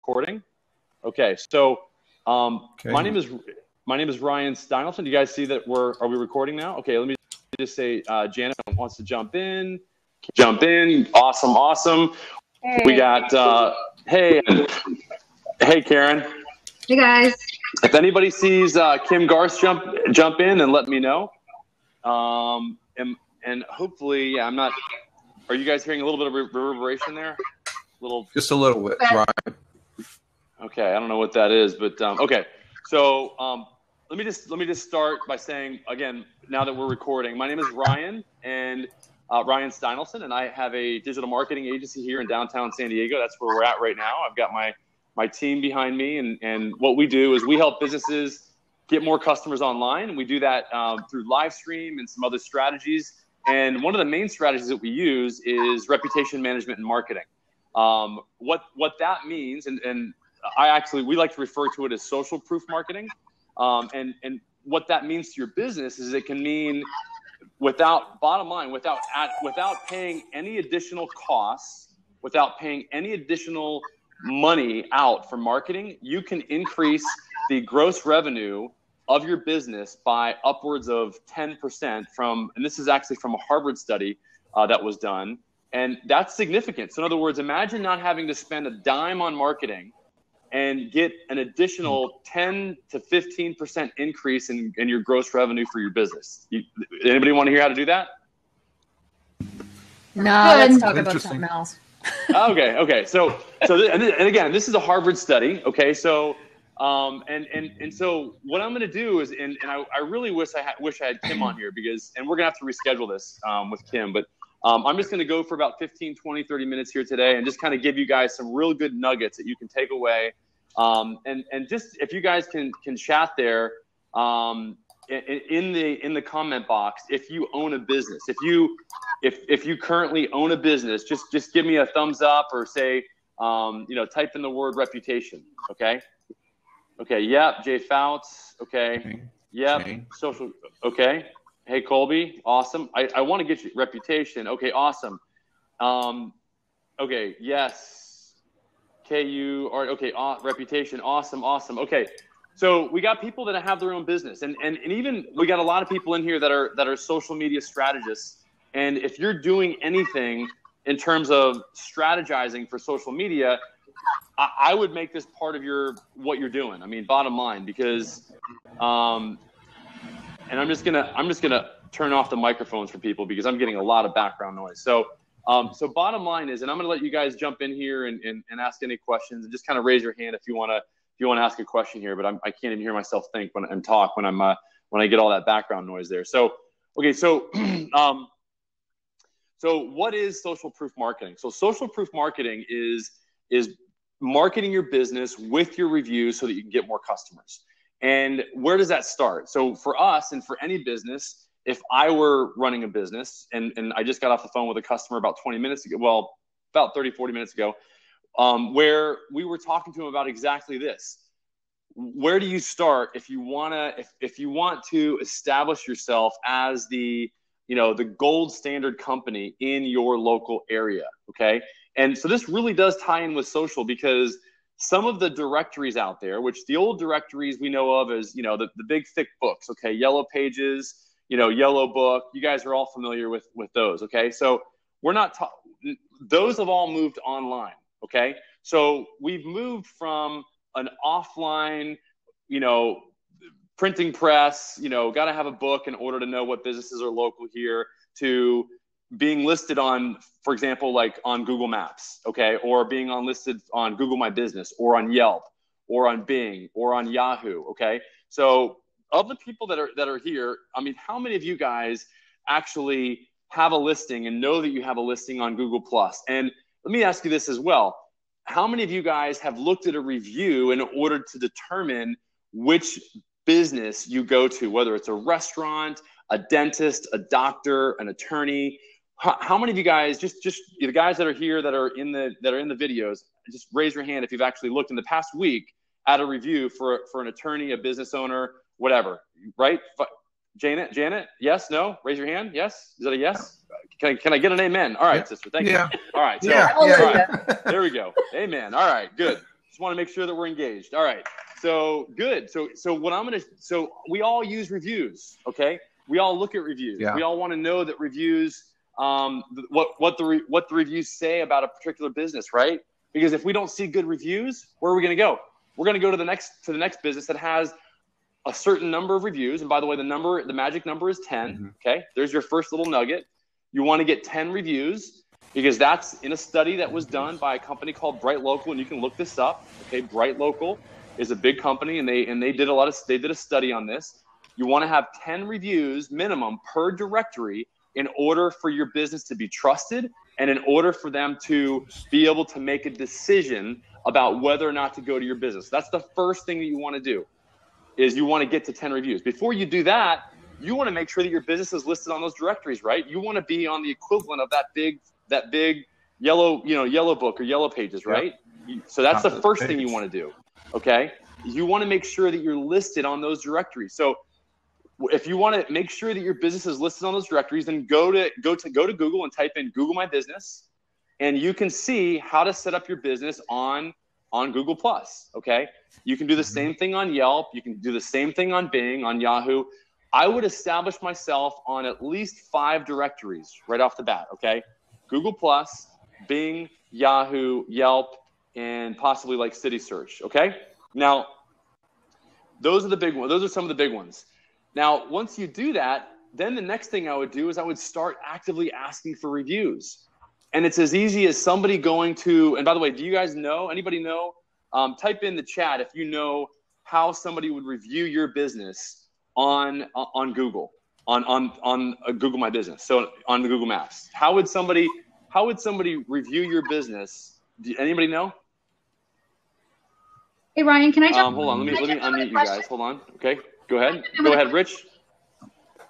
recording. Okay, so my name is Ryan Steinelson. Do you guys see that are we recording now? Okay, let me just say Janet wants to jump in. Awesome. Hey. We got hey Karen. Hey guys. If anybody sees Kim Garth jump in and let me know. And hopefully, yeah, I'm not. Are you guys hearing a little bit of reverberation there? Just a little bit, Ryan. Okay, I don't know what that is, but okay. So let me just start by saying again, now that we're recording, my name is Ryan and Ryan Steinelson, and I have a digital marketing agency here in downtown San Diego. That's where we're at right now. I've got my team behind me, and what we do is we help businesses get more customers online, and we do that through live stream and some other strategies. And one of the main strategies that we use is reputation management and marketing. What that means, and we like to refer to it as social proof marketing. And what that means to your business is it can mean without paying any additional costs, without paying any additional money out for marketing, you can increase the gross revenue of your business by upwards of 10% and this is actually from a Harvard study that was done. And that's significant. So in other words, imagine not having to spend a dime on marketing and get an additional 10 to 15% increase in your gross revenue for your business. Anybody want to hear how to do that? No, let's talk about something else. Okay. So and again, this is a Harvard study. Okay, so and so what I'm going to do is, and I really wish I had Kim on here and we're going to have to reschedule this with Kim, but I'm just going to go for about 15, 20, 30 minutes here today and just kind of give you guys some real good nuggets that you can take away. And just if you guys can chat there in the comment box, if you own a business, if you currently own a business, just give me a thumbs up or say, type in the word reputation. Okay. Yep. Jay Fouts. Okay. Yep. Jay. Social. Okay. Hey, Colby. Awesome. I want to get you reputation. Okay. Awesome. Okay. Yes. KU. All right. Okay. Reputation. Awesome. Okay. So we got people that have their own business and even we got a lot of people in here that are social media strategists. And if you're doing anything in terms of strategizing for social media, I would make this part of what you're doing. I mean, bottom line, because, and I'm just gonna turn off the microphones for people because I'm getting a lot of background noise. So bottom line is, and I'm gonna let you guys jump in here and ask any questions and just kind of raise your hand if you want to ask a question here. But I can't even hear myself think when I get all that background noise there. So okay, so what is social proof marketing? So social proof marketing is marketing your business with your reviews so that you can get more customers. And where does that start? So for us and for any business, if I were running a business and I just got off the phone with a customer about 20 minutes ago, well, about 30, 40 minutes ago, where we were talking to him about exactly this. Where do you start if you want to establish yourself as the gold standard company in your local area? Okay. And so this really does tie in with social because some of the directories out there, which the old directories we know of as, the big thick books, okay, Yellow Pages, Yellow Book, you guys are all familiar with those, okay? So those have all moved online, okay? So we've moved from an offline, printing press, got to have a book in order to know what businesses are local here, to being listed on, for example, like on Google Maps, okay, or being listed on Google My Business or on Yelp or on Bing or on Yahoo, okay? So of the people that are here, I mean, how many of you guys actually have a listing and know that you have a listing on Google Plus? And let me ask you this as well. How many of you guys have looked at a review in order to determine which business you go to, whether it's a restaurant, a dentist, a doctor, an attorney? How many of you guys, just the guys that are here that are in the videos, just raise your hand if you've actually looked in the past week at a review for an attorney, a business owner, whatever, right? Janet, yes, no? Raise your hand. Yes, is that a yes? Can I get an amen? All right, sister, thank you. All right, so, yeah. All right, there we go. Amen. All right, good. Just want to make sure that we're engaged. All right. So good. So we all use reviews. Okay. We all look at reviews. Yeah. We all want to know that reviews, what the reviews say about a particular business, right? Because if we don't see good reviews, where are we going to go? We're going to go to the next business that has a certain number of reviews. And by the way, the magic number is 10. Mm-hmm. Okay. There's your first little nugget. You want to get 10 reviews because that's in a study that was done by a company called Bright Local. And you can look this up. Okay. Bright Local is a big company and they did a study on this. You want to have 10 reviews minimum per directory in order for your business to be trusted and in order for them to be able to make a decision about whether or not to go to your business. That's the first thing that you want to do. Is you want to get to 10 reviews. Before you do that, you want to make sure that your business is listed on those directories, right? You want to be on the equivalent of that big yellow book or yellow pages, right? Yep. So that's the first thing you want to do. Okay. You want to make sure that you're listed on those directories. So if you want to make sure that your business is listed on those directories, then go to Google and type in Google My Business, and you can see how to set up your business on Google+. Okay. You can do the same thing on Yelp. You can do the same thing on Bing, on Yahoo. I would establish myself on at least 5 directories right off the bat. Okay. Google+, Bing, Yahoo, Yelp, and possibly like City Search. Okay. Now, those are the big ones. Those are some of the big ones. Now, once you do that, then the next thing I would do is I would start actively asking for reviews. And it's as easy as somebody going to, and by the way, do you guys know, anybody know, type in the chat if you know how somebody would review your business on Google, on Google My Business. So on the Google Maps, how would somebody review your business? Anybody know? Hey, Ryan, can I jump? Hold on. Let me unmute you guys. Hold on. Okay. Go ahead. Go ahead, Rich.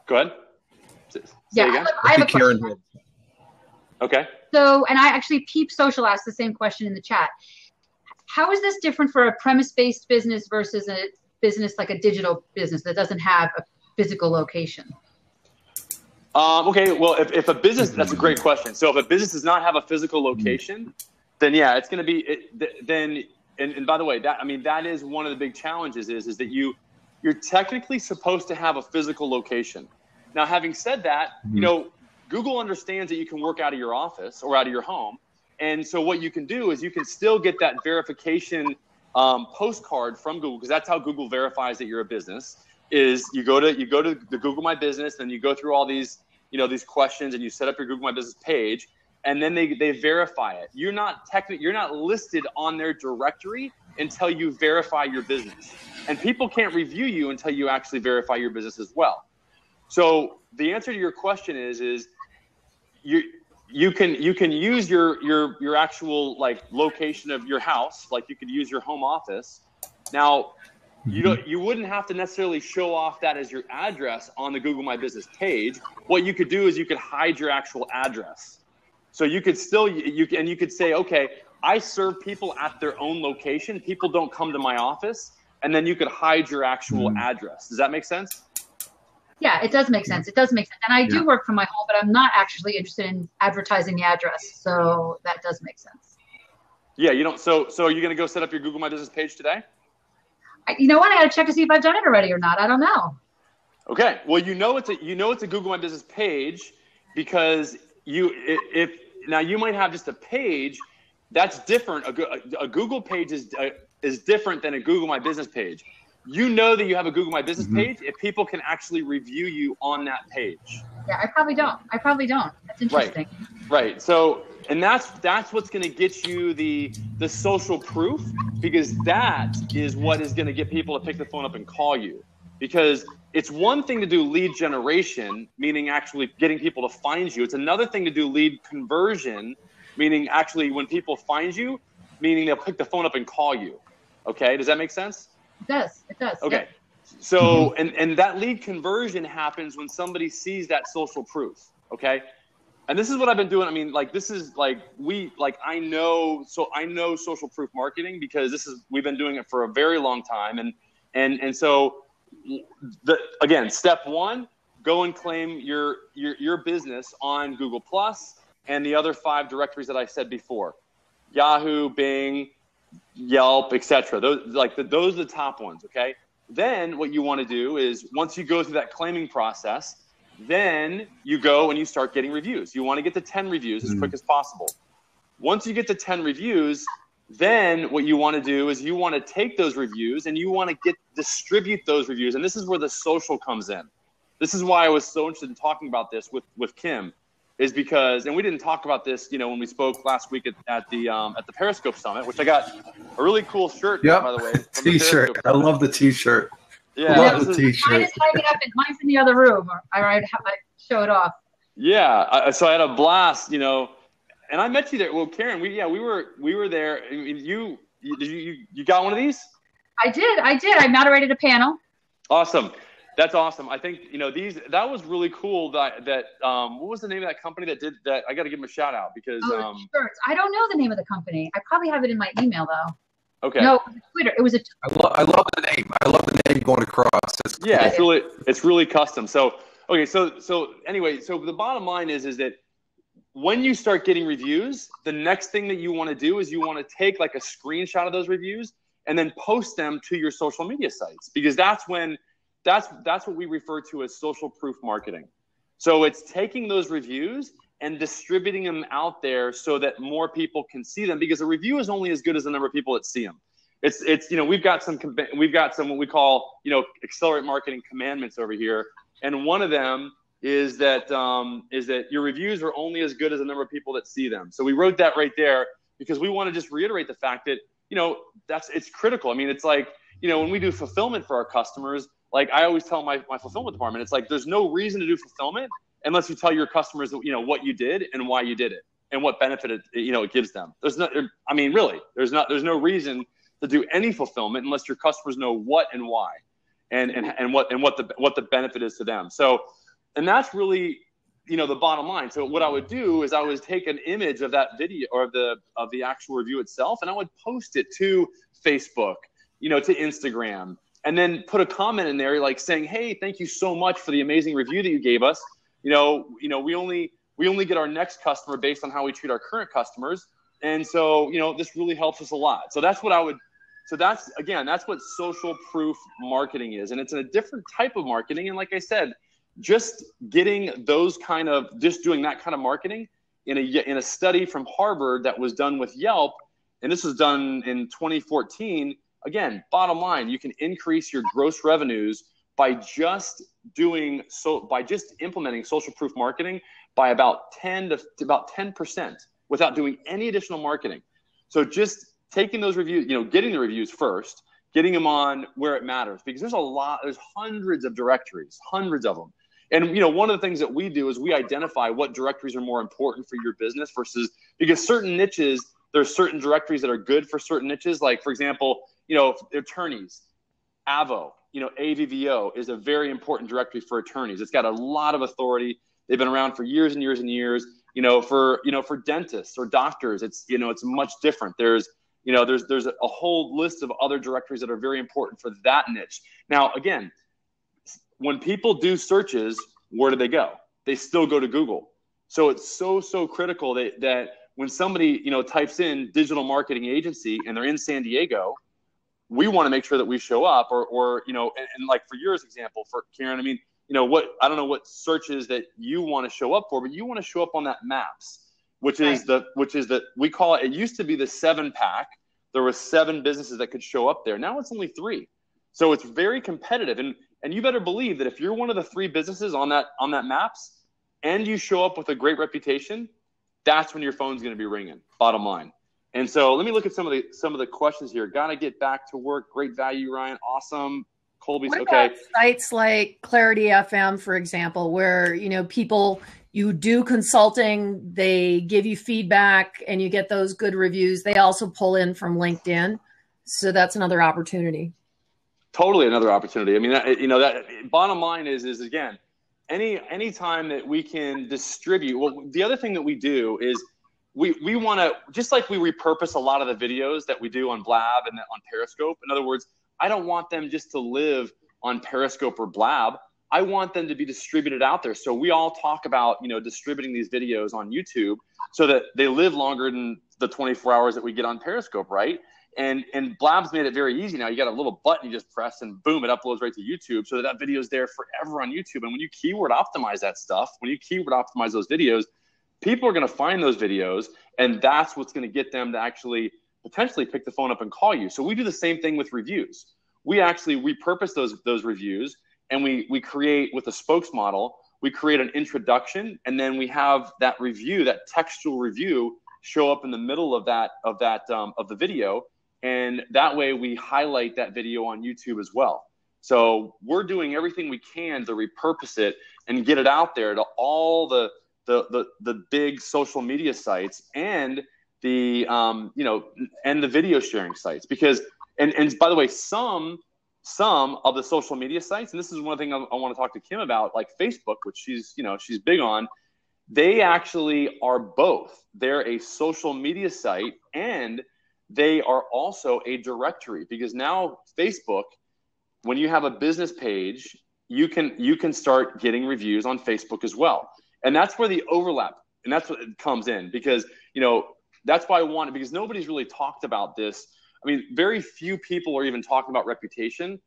Go ahead. Say again. I have a question. Okay. So, and I actually Peep Social asked the same question in the chat. How is this different for a premise-based business versus a business like a digital business that doesn't have a physical location? Okay. Well, if a business, that's a great question. So if a business does not have a physical location, then yeah, it's going to be then. And by the way, that is one of the big challenges is that you're technically supposed to have a physical location. Now, having said that, Google understands that you can work out of your office or out of your home. And so what you can do is you can still get that verification postcard from Google, because that's how Google verifies that you're a business. Is you go to the Google My Business, then you go through all these questions and you set up your Google My Business page, and then they verify it. You're not listed on their directory until you verify your business. And people can't review you until you actually verify your business as well. So the answer to your question is you can use your actual like location of your house, like you could use your home office. Now, you wouldn't have to necessarily show off that as your address on the Google My Business page. What you could do is you could hide your actual address. So you could still you could say, okay, I serve people at their own location. People don't come to my office, and then you could hide your actual address. Does that make sense? Yeah, it does make sense. It does make sense. And I do work from my home, but I'm not actually interested in advertising the address. So that does make sense. Yeah, you don't. So are you going to go set up your Google My Business page today? You know what? I got to check to see if I've done it already or not. I don't know. Okay. Well, it's a Google My Business page because now you might have just a page that's different. A Google page is different than a Google My Business page. You know that you have a Google My Business page if people can actually review you on that page. Yeah, I probably don't. That's interesting. Right. So, and that's what's going to get you the social proof, because that is what is going to get people to pick the phone up and call you. Because it's one thing to do lead generation, meaning actually getting people to find you. It's another thing to do lead conversion, meaning actually when people find you, meaning they'll pick the phone up and call you. Okay, does that make sense? It does. Okay. Yeah. So, and that lead conversion happens when somebody sees that social proof. Okay. And this is what I've been doing. I mean, like, this is like, I know social proof marketing because we've been doing it for a very long time. And so again, step one, go and claim your business on Google+ and the other 5 directories that I said before: Yahoo, Bing, Yelp, etc. Those those are the top ones. Okay. Then what you want to do is once you go through that claiming process, then you go and you start getting reviews. You want to get to 10 reviews as quick as possible. Once you get to 10 reviews, then what you want to do is you want to take those reviews and you want to distribute those reviews. And this is where the social comes in. This is why I was so interested in talking about this with Kim, is because, and we didn't talk about this, when we spoke last week at the Periscope Summit, which I got a really cool shirt, by the way. T-shirt. I love the T-shirt. Yeah, I love the T-shirt. Mine is hanging up, and mine's in the other room. I show it off. Yeah, so I had a blast, and I met you there. Well, Karen, we were there. I mean, you got one of these? I did. I moderated a panel. Awesome. That's awesome. I think, that was really cool that what was the name of that company that did that? I got to give them a shout out because shirts. I don't know the name of the company. I probably have it in my email though. Okay. No, it was Twitter. It was a I love the name. I love the name going across. Yeah, it's really custom. So, okay, so anyway, so the bottom line is that when you start getting reviews, the next thing that you want to do is you want to take like a screenshot of those reviews and then post them to your social media sites, because that's what we refer to as social proof marketing. So it's taking those reviews and distributing them out there so that more people can see them, because a review is only as good as the number of people that see them. It's we've got some what we call accelerate marketing commandments over here, and one of them is that your reviews are only as good as the number of people that see them. So we wrote that right there because we want to just reiterate the fact that it's critical. I mean, it's like when we do fulfillment for our customers. Like I always tell my fulfillment department, it's like there's no reason to do fulfillment unless you tell your customers what you did and why you did it and what benefit it gives them. There's no reason to do any fulfillment unless your customers know what and why and what the benefit is to them. So, and that's really the bottom line. So what I would do is I would take an image of that video or of the actual review itself, and I would post it to Facebook, to Instagram. And then put a comment in there like saying, "Hey, thank you so much for the amazing review that you gave us. We only get our next customer based on how we treat our current customers, and so this really helps us a lot." So that's what I would. So that's what social proof marketing is, and it's a different type of marketing. And like I said, just doing that kind of marketing in a study from Harvard that was done with Yelp, and this was done in 2014. Again, bottom line, you can increase your gross revenues by just implementing social proof marketing by about 10% without doing any additional marketing. So just taking those reviews, getting the reviews first, getting them on where it matters, because there's hundreds of directories, hundreds of them. And one of the things that we do is we identify what directories are more important for your business because certain niches, there's certain directories that are good for certain niches. Like for example, attorneys, AVO, AVVO is a very important directory for attorneys. It's got a lot of authority. They've been around for years and years and years. For dentists or doctors, it's much different. There's a whole list of other directories that are very important for that niche. Now, again, when people do searches, where do they go? They still go to Google. So it's so critical that when somebody types in digital marketing agency and they're in San Diego, we want to make sure that we show up or like for yours example, for Karen, I mean, I don't know what searches that you want to show up for, but you want to show up on that maps, which is we call it used to be the 7-pack. There were 7 businesses that could show up there. Now it's only 3. So it's very competitive. And you better believe that if you're one of the 3 businesses on that maps and you show up with a great reputation, that's when your phone's going to be ringing, bottom line. And so let me look at some of the questions here. Got to get back to work. Great value, Ryan. Awesome. Colby's what okay. About sites like Clarity FM, for example, where people, you do consulting, they give you feedback, and you get those good reviews. They also pull in from LinkedIn, so that's another opportunity. Totally another opportunity. I mean, that bottom line is again, any time that we can distribute. Well, the other thing that we do is we want to, just like we repurpose a lot of the videos that we do on Blab and on Periscope. In other words, I don't want them just to live on Periscope or Blab. I want them to be distributed out there. So we all talk about, distributing these videos on YouTube so that they live longer than the 24 hours that we get on Periscope, right? And Blab's made it very easy now. You got a little button you just press, and boom, it uploads right to YouTube, so that video is there forever on YouTube. And when you keyword optimize that stuff, when you keyword optimize those videos, people are going to find those videos, and that's what's going to get them to actually potentially pick the phone up and call you. So we do the same thing with reviews. We actually repurpose those reviews, and we create with a spokes model. We create an introduction, and then we have that review, that textual review, show up in the middle of the video. And that way we highlight that video on YouTube as well. So we're doing everything we can to repurpose it and get it out there to all the big social media sites and the and the video sharing sites. Because and by the way, some of the social media sites, and this is one thing I want to talk to Kim about, like Facebook, which she's big on, they actually are both. They're a social media site, and they are also a directory, because now Facebook, when you have a business page, you can start getting reviews on Facebook as well. And that's where the overlap, and that's what it comes in, because, that's why I want it, because nobody's really talked about this. I mean, very few people are even talking about reputation,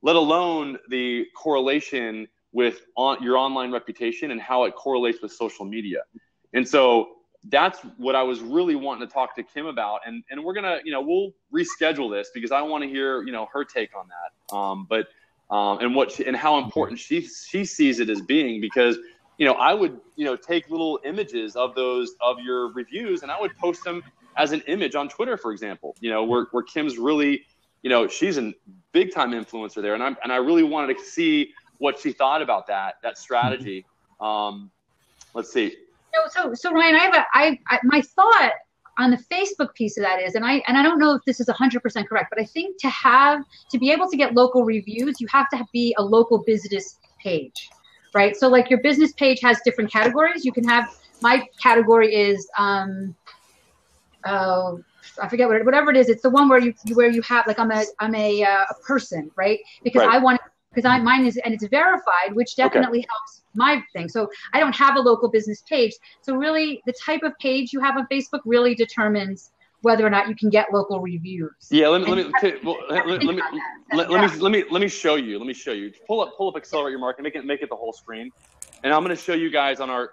let alone the correlation with your online reputation and how it correlates with social media. And so that's what I was really wanting to talk to Kim about. And we're going to, we'll reschedule this because I want to hear, her take on that. And how important she sees it as being, because, I would, take little images of your reviews, and I would post them as an image on Twitter, for example, where Kim's really, she's a big time influencer there. And I really wanted to see what she thought about that strategy. Let's see. So Ryan, I my thought on the Facebook piece of that is, and I don't know if this is 100% correct, but I think to be able to get local reviews, you have to be a local business page, right? So like your business page has different categories. You can have, my category is, I forget whatever it is. It's the one where you have, like, I'm a person, right? Because right. Mine is, and it's verified, which definitely helps my thing. So I don't have a local business page. So really the type of page you have on Facebook really determines whether or not you can get local reviews. Yeah. Let me show you. Pull up Accelerate Your Marketing, make it the whole screen. And I'm going to show you guys on our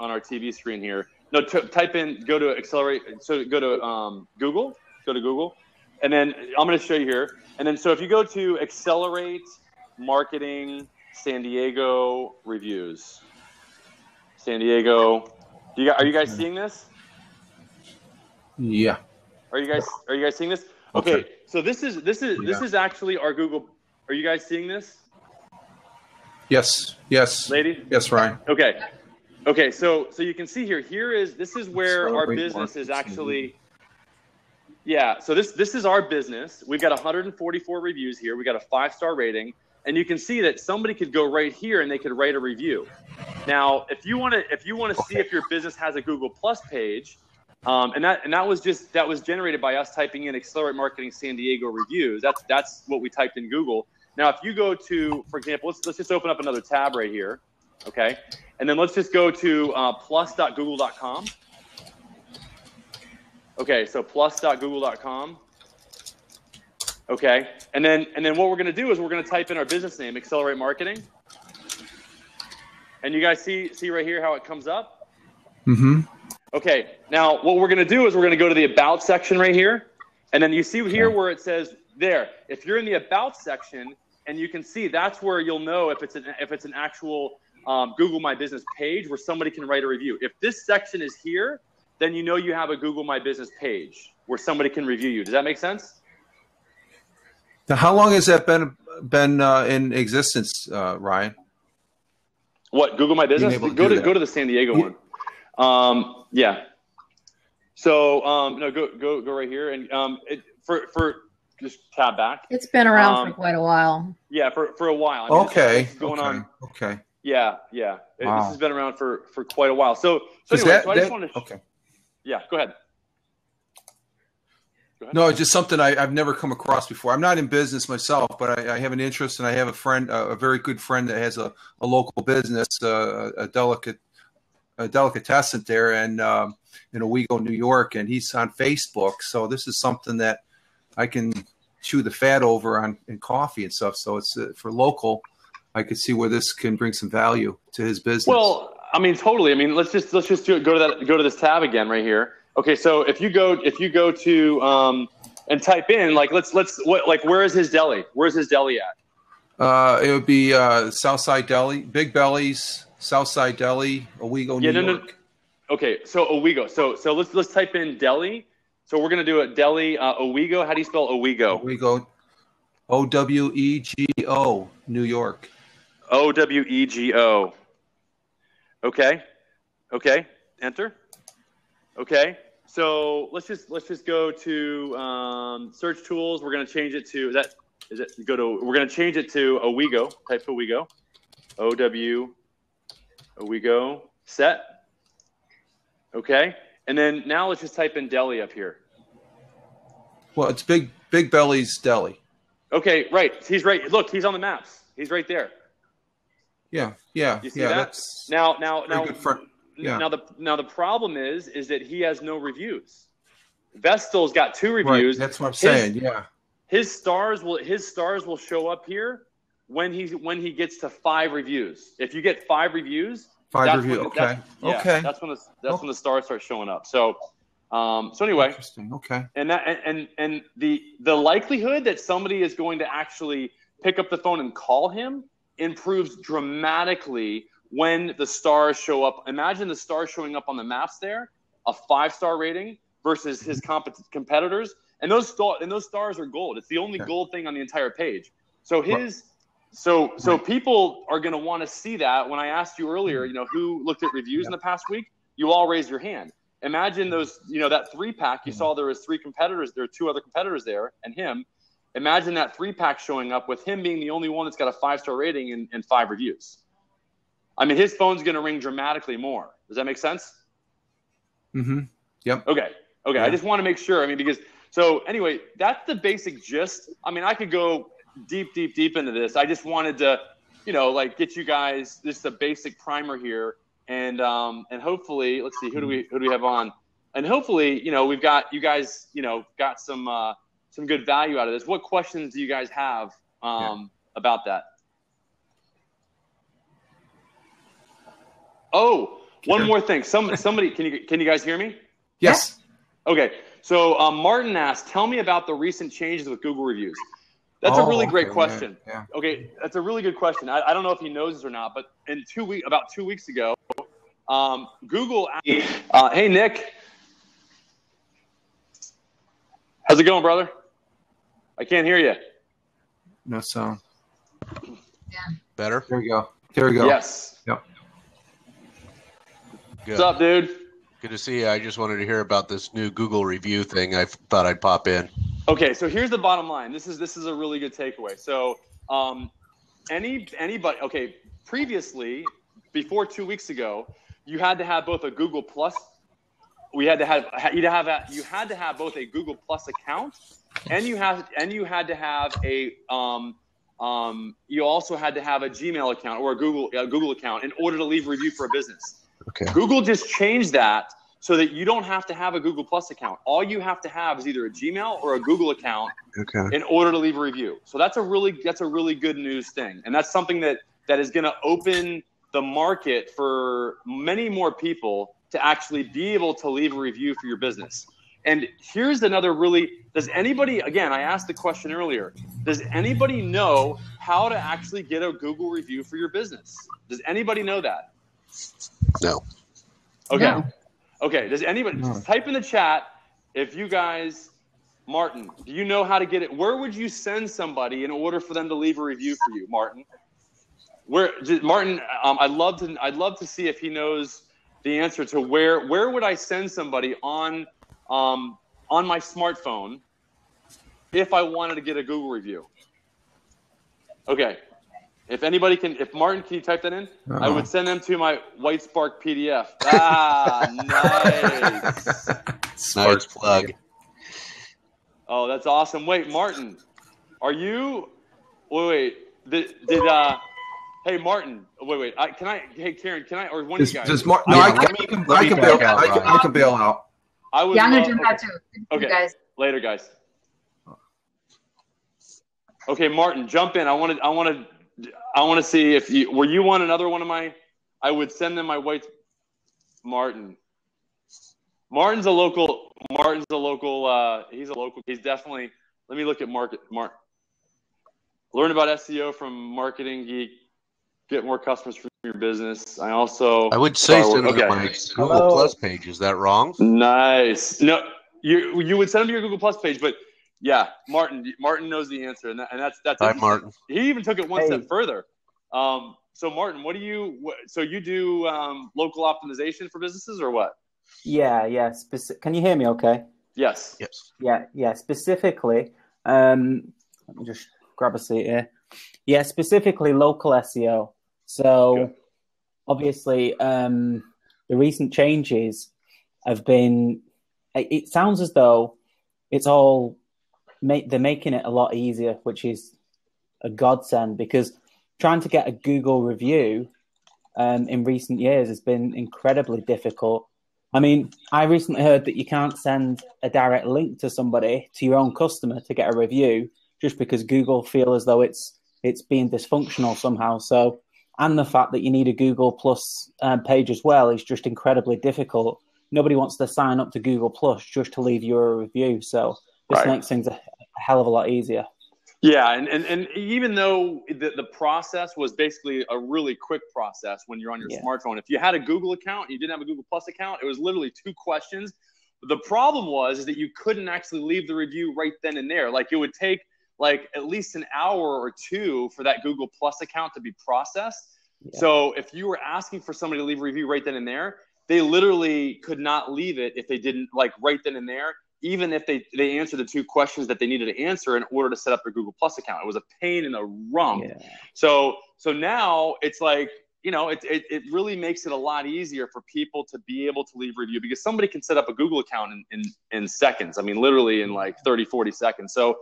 TV screen here. No, type in, go to Accelerate. So go to Google. And then I'm going to show you here. And then, so if you go to Accelerate Marketing San Diego Reviews, San Diego, are you guys seeing this? Yeah. Are you guys seeing this? Okay. So this is actually our Google. Are you guys seeing this? Yes. Lady? Yes, Ryan. Okay. So you can see here. This is where our business is actually. Yeah, so this is our business. We've got 144 reviews here. We got a 5-star rating, and you can see that somebody could go right here and they could write a review. Now, if you want to see if your business has a Google Plus page, and that was generated by us typing in Accelerate Marketing San Diego Reviews. That's what we typed in Google. Now, if you go to, for example, let's just open up another tab right here, okay, and then let's just go to plus.google.com. Okay, so plus.google.com. Okay, and then what we're going to do is we're going to type in our business name, Accelerate Marketing. And you guys see right here how it comes up? Mm-hmm. Okay, now what we're going to do is we're going to go to the About section right here. And then you see here where it says there. If you're in the About section, and you can see that's where you'll know if it's an actual Google My Business page where somebody can write a review. If this section is here, then you know you have a Google My Business page where somebody can review you. Does that make sense? Now, how long has that been in existence, Ryan? What, Google My Business? Go to the San Diego one. Yeah. So no, go right here, and for just tab back. It's been around for quite a while. Yeah, for a while. Okay. Going on. Okay. Yeah. Wow. This has been around for quite a while. So I just wanted to. Okay. Yeah, go ahead. No, it's just something I've never come across before. I'm not in business myself, but I have an interest, and I have a friend, a very good friend that has a local business, a delicatessen there, and in Owego, New York, and he's on Facebook. So this is something that I can chew the fat over on in coffee and stuff. So it's for local. I could see where this can bring some value to his business. Well, I mean, totally. I mean, let's just do it. Go to this tab again right here. Okay, so if you go to and type in where is his deli? Where's his deli at? It would be Southside Deli, Big Belly's Southside Deli, Owego, New York. Okay, so Owego. So let's type in deli. So we're gonna do a deli Owego. How do you spell Owego? Owego, Owego, New York. Owego. Okay. Enter. Okay. So let's just go to search tools. We're gonna change it to we're gonna change it to Owego. Type Owego. Owego. Set. Okay. And then now let's just type in deli up here. Well, it's Big Belly's Deli. Okay, right. He's right. Look, he's on the maps. He's right there. Yeah. You see that? That's now, good front. Yeah. Now the problem is that he has no reviews. Vestal's got 2 reviews. Right. That's what I'm saying. Yeah. His stars will show up here when he gets to 5 reviews. If you get 5 reviews, okay. That's when the stars start showing up. So anyway, interesting. Okay. And the likelihood that somebody is going to actually pick up the phone and call him improves dramatically when the stars show up. Imagine the stars showing up on the maps there, a 5-star rating versus his competitors, and those stars are gold. It's the only gold thing on the entire page. So So people are going to want to see that. When I asked you earlier, who looked at reviews in the past week, you all raised your hand. Imagine those, that 3-pack, you saw there was 3 competitors. There are 2 other competitors there and him. Imagine that 3-pack showing up with him being the only one that's got a 5-star rating and 5 reviews. I mean, his phone's going to ring dramatically more. Does that make sense? Mm-hmm. Yep. Okay. Yeah. I just want to make sure. I mean, so anyway, that's the basic gist. I mean, I could go deep into this. I just wanted to, get you guys just a basic primer here, and hopefully, let's see, who do we have on, and hopefully, we've got you guys, got some good value out of this. What questions do you guys have about that? Oh, one more thing. Somebody, can you guys hear me? Yes. Okay. So Martin asked, tell me about the recent changes with Google reviews. That's a really great question. Yeah. Okay, that's a really good question. I don't know if he knows this or not, but about 2 weeks ago, Google asked, hey, Nick. How's it going, brother? I can't hear you. No sound. Yeah. Better? There we go. Yes. Yep. Good. What's up, dude? Good to see you. I just wanted to hear about this new Google review thing. I thought I'd pop in. Okay, so here's the bottom line. This is a really good takeaway. So anybody, okay, previously, before 2 weeks ago, you had to have both a Google Plus. You had to have both a Google Plus account, and you had to have a you also had to have a Gmail account or a Google account in order to leave a review for a business. Okay. Google just changed that so that you don't have to have a Google Plus account. All you have to have is either a Gmail or a Google account in order to leave a review. So that's a really good news thing, and that's something that is going to open the market for many more people to actually be able to leave a review for your business. And here's another does anybody, again, I asked the question earlier, does anybody know how to actually get a Google review for your business? Does anybody know that? No. Okay. No. Okay. Does anybody just type in the chat if you guys, Martin, do you know how to get it? Where would you send somebody in order for them to leave a review for you, Martin? Martin, I'd love to see if he knows the answer to where would I send somebody on my smartphone if I wanted to get a Google review. Okay. If Martin, can you type that in? I would send them to my White Spark PDF. Nice. Nice plug. Oh, that's awesome. Wait, Martin, are you? Wait. Hey, Martin. Wait. Hey, Karen. Can I? Or one of you guys? No, I can bail out. I'm gonna jump out too. Okay. Guys. Later, guys. Okay, Martin, jump in. I want to see if you on another one of my. I would send them my white. Martin's a local. He's a local. He's definitely. Let me look at Mark. Learn about SEO from Marketing Geek. Get more customers from your business. I would say send them to my Google Plus page. Is that wrong? Nice. No, you would send them to your Google Plus page, but yeah, Martin knows the answer, and that's Hi, Martin. He even took it one step further. So Martin, so you do local optimization for businesses or what? Yeah. Can you hear me? Okay. Yes. Yeah. Specifically, let me just grab a seat here. Yeah, specifically local SEO. So Good. Obviously, the recent changes have been. It sounds as though it's all. They're making it a lot easier, which is a godsend, because trying to get a Google review in recent years has been incredibly difficult. I mean, I recently heard that you can't send a direct link to somebody, to your own customer, to get a review, just because Google feel as though it's being dysfunctional somehow. So, and the fact that you need a Google Plus page as well is just incredibly difficult. Nobody wants to sign up to Google Plus just to leave you a review. So this makes things a hell of a lot easier. Yeah, and even though the process was basically a really quick process when you're on your smartphone, if you had a Google account and you didn't have a Google Plus account, it was literally 2 questions. The problem was that you couldn't actually leave the review right then and there. Like, it would take like at least an hour or 2 for that Google Plus account to be processed. Yeah. So if you were asking for somebody to leave a review right then and there, they literally could not leave it if they didn't, like, right then and there, even if they answered the 2 questions that they needed to answer in order to set up their Google Plus account. It was a pain in the rump. Yeah. So now it's like, it really makes it a lot easier for people to be able to leave a review, because somebody can set up a Google account in seconds. I mean, literally in like 30, 40 seconds. So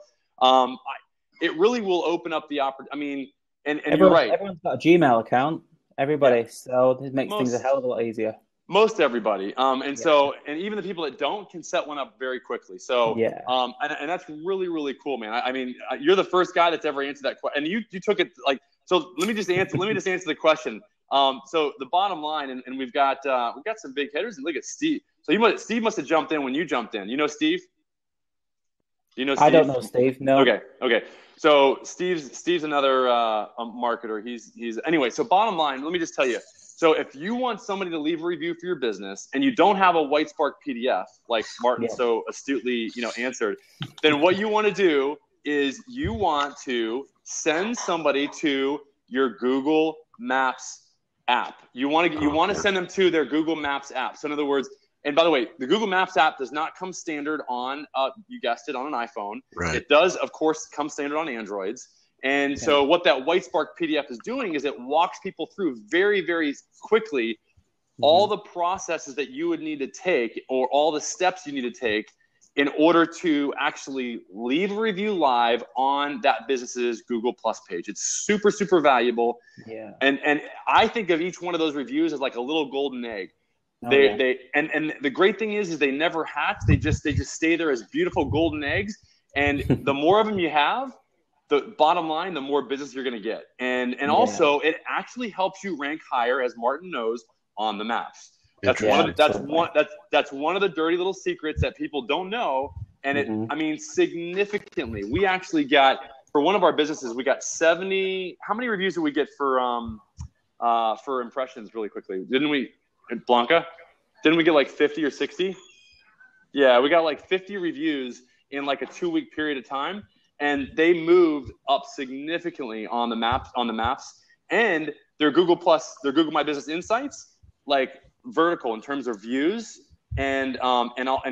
it really will open up the opportunity. I mean, and you're right. Everyone's got a Gmail account. Everybody. Yeah. So it makes things a hell of a lot easier. Most everybody. So, and even the people that don't can set one up very quickly. So, and that's really, really cool, man. I mean, you're the first guy that's ever answered that question. And you took it like, so let me just answer the question. So the bottom line, and we've got some big hitters, and look at Steve. So Steve must have jumped in when you jumped in. You know Steve? You know Steve? I don't know Steve. No. Okay. So Steve's another marketer. He's anyway. So bottom line, let me just tell you. So if you want somebody to leave a review for your business and you don't have a Whitespark PDF, like Martin so astutely answered, then what you want to do is you want to send somebody to your Google Maps app. You want to send them to their Google Maps app. So in other words, and by the way, the Google Maps app does not come standard on, you guessed it, on an iPhone. Right. It does, of course, come standard on Androids. And so what that Whitespark PDF is doing is it walks people through very, very quickly all the processes that you would need to take, or all the steps you need to take in order to actually leave a review live on that business's Google Plus page. It's super, super valuable. Yeah. And I think of each one of those reviews as like a little golden egg. And the great thing is they never hatch. They just stay there as beautiful golden eggs. And the more of them you have, the bottom line, the more business you're going to get. And also it actually helps you rank higher, as Martin knows, on the maps. That's one of the dirty little secrets that people don't know. And I mean, significantly, we actually got, for one of our businesses, we got 70. How many reviews did we get for impressions really quickly? Didn't we, Blanca? Didn't we get like 50 or 60? Yeah, we got like 50 reviews in like a 2-week period of time. And they moved up significantly on the maps, and their Google Plus, their Google My Business Insights, like vertical in terms of views and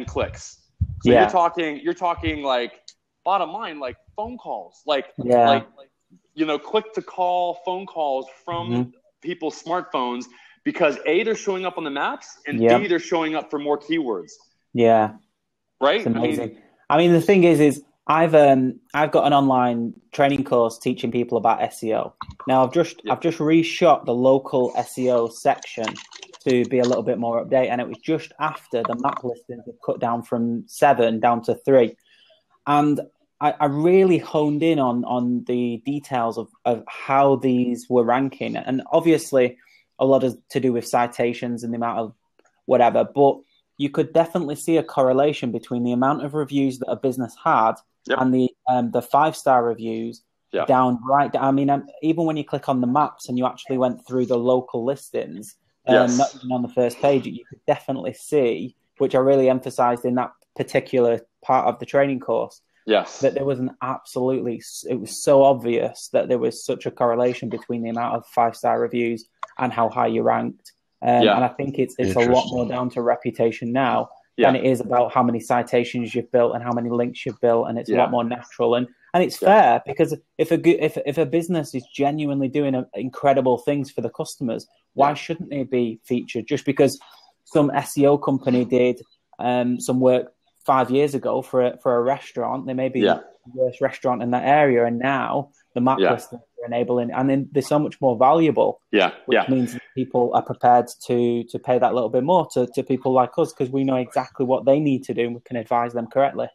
clicks. So you're talking like bottom line, like phone calls, like click to call phone calls from people's smartphones, because A, they're showing up on the maps, and B, they're showing up for more keywords. Yeah. Right? It's amazing. I mean, the thing is I've got an online training course teaching people about SEO. Now I've just reshot the local SEO section to be a little bit more updated, and it was just after the map listings were cut down from 7 down to 3. And I really honed in on the details of how these were ranking. And obviously a lot is to do with citations and the amount of whatever, but you could definitely see a correlation between the amount of reviews that a business had and the 5-star reviews down. I mean, even when you click on the maps and you actually went through the local listings, not even on the first page, you could definitely see, which I really emphasized in that particular part of the training course, that there was it was so obvious that there was such a correlation between the amount of 5-star reviews and how high you ranked. And I think it's a lot more down to reputation now than it is about how many citations you've built and how many links you've built, and it's a lot more natural. And it's fair, because if a business is genuinely doing incredible things for the customers, why shouldn't they be featured? Just because some SEO company did some work 5 years ago for a restaurant, they may be the worst restaurant in that area, and now the map listings are enabling, and then they're so much more valuable. Which means that people are prepared to pay that little bit more to people like us, because we know exactly what they need to do and we can advise them correctly.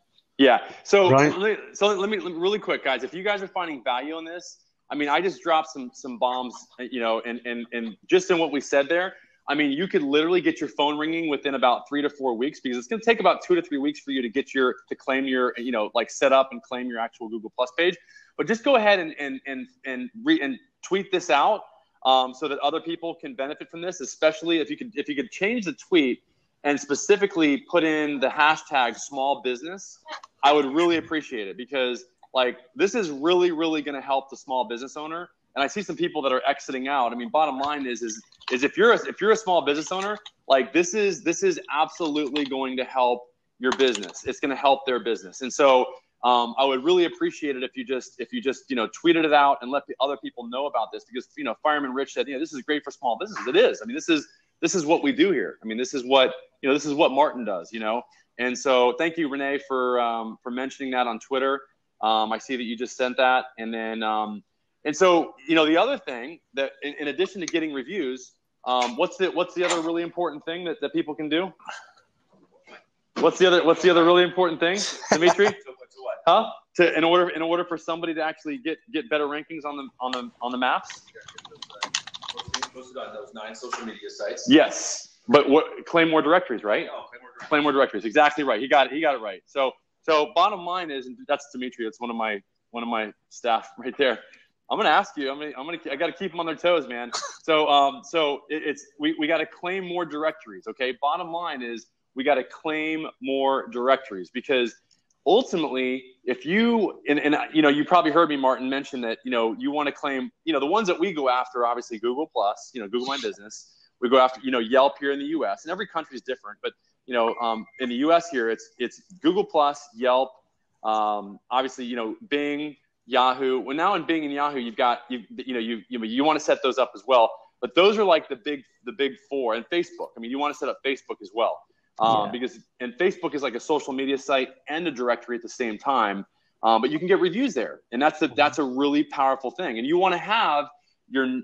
So let me really quick, guys. If you guys are finding value in this, I mean, I just dropped some bombs, and just in what we said there. I mean, you could literally get your phone ringing within about 3 to 4 weeks, because it's going to take about 2 to 3 weeks for you to get to claim your, set up and claim your actual Google Plus page. But just go ahead and tweet this out so that other people can benefit from this. Especially if you could change the tweet and specifically put in the hashtag small business, I would really appreciate it, because this is really, really going to help the small business owner. And I see some people that are exiting out. I mean, bottom line is if you're a small business owner, this is absolutely going to help your business. It's going to help their business. And so I would really appreciate it if you just tweeted it out and let the other people know about this, because Fireman Rich said, this is great for small businesses. It is. I mean, this is what we do here. I mean, this is what Martin does. And so thank you, Renee, for mentioning that on Twitter. I see that you just sent that, and then. And so, the other thing that, in addition to getting reviews, what's the other really important thing that people can do? What's the other really important thing, Dimitri? Huh? In order for somebody to actually get better rankings on the maps. Posted on those 9 social media sites. Yes, but claim more directories, right? Oh, claim more directories. Exactly right. He got it right. So bottom line is, and that's Dimitri. It's one of my staff right there. I'm going to ask you. I got to keep them on their toes, man. So we got to claim more directories. Okay. Bottom line is we got to claim more directories, because ultimately, if you you probably heard me, Martin, mention that you want to claim the ones that we go after, obviously Google Plus, Google My Business. We go after Yelp here in the U.S. and every country is different, but in the U.S. here it's Google Plus, Yelp, obviously Bing. Yahoo. Well, now in Bing and Yahoo, you want to set those up as well. But those are like the big 4. And Facebook. I mean, you want to set up Facebook as well, because Facebook is like a social media site and a directory at the same time. But you can get reviews there, and that's a really powerful thing. And you want to have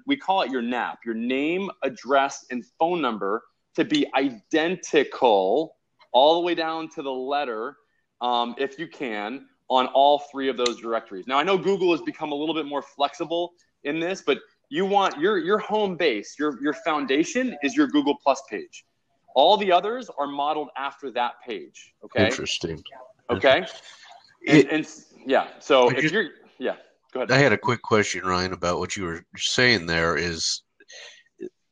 we call it your NAP, your name, address, and phone number, to be identical all the way down to the letter, if you can, on all 3 of those directories. Now, I know Google has become a little bit more flexible in this, but you want your home base, your foundation is your Google Plus page. All the others are modeled after that page. Okay. Interesting. Okay. So go ahead. I had a quick question, Ryan, about what you were saying there. Is